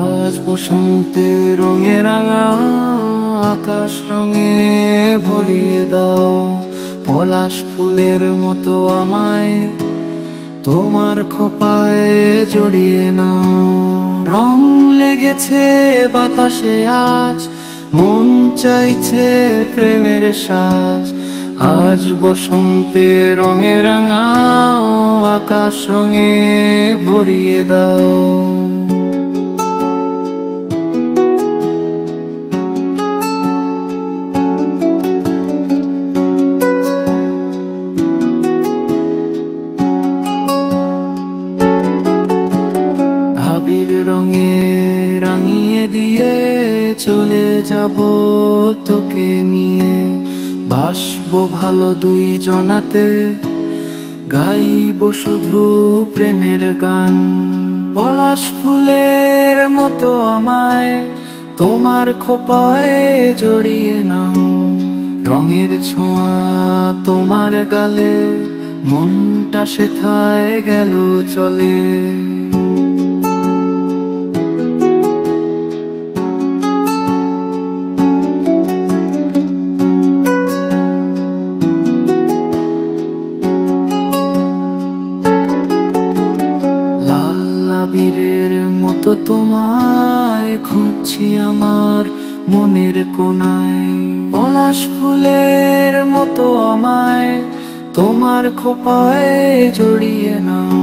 আজ বসন্তের রঙে রাঙা আকাশ রঙে ভরিয়ে দাও। পলাশ ফুলের মতো আমায় তোমার খোপায় জড়িয়ে নাও। রং লেগেছে বাতাসে আজ, মন চাইছে প্রেমের সাজ। আজ বসন্তের রঙে রাঙা আকাশ রঙে ভরিয়ে দাও। আবির রঙে রাঙিয়ে দিয়ে চলে যাব তোকে নিয়ে। বাসবো ভালো দুইজনাতে, গাইবো শুধু প্রেমের গান। পলাশ ফুলের মতো আমায় তোমার খোপায় জড়িয়ে নাও। রঙের ছোঁয়া তোমার গালে, মনটা সেথায় গেল চলে। আবিরের মতো তোমায় খুঁজছি আমার মনের কোনায়। পলাশ ফুলের মতো আমায় তোমার খোপায় জড়িয়ে নাও।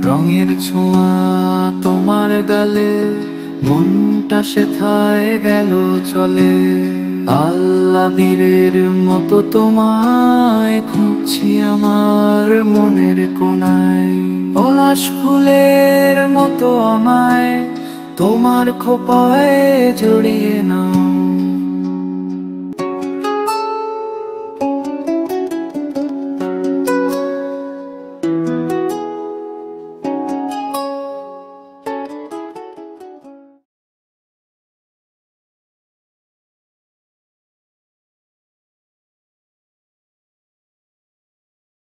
রঙের ছোঁয়া তোমার গালে, মনটা সেথায় গেল চলে। আবিরের মতো তোমায় খুঁজছি আমার মনের কোনায়। পলাশ ফুলের মতো আমায় তোমার খোপায় জড়িয়ে নাও।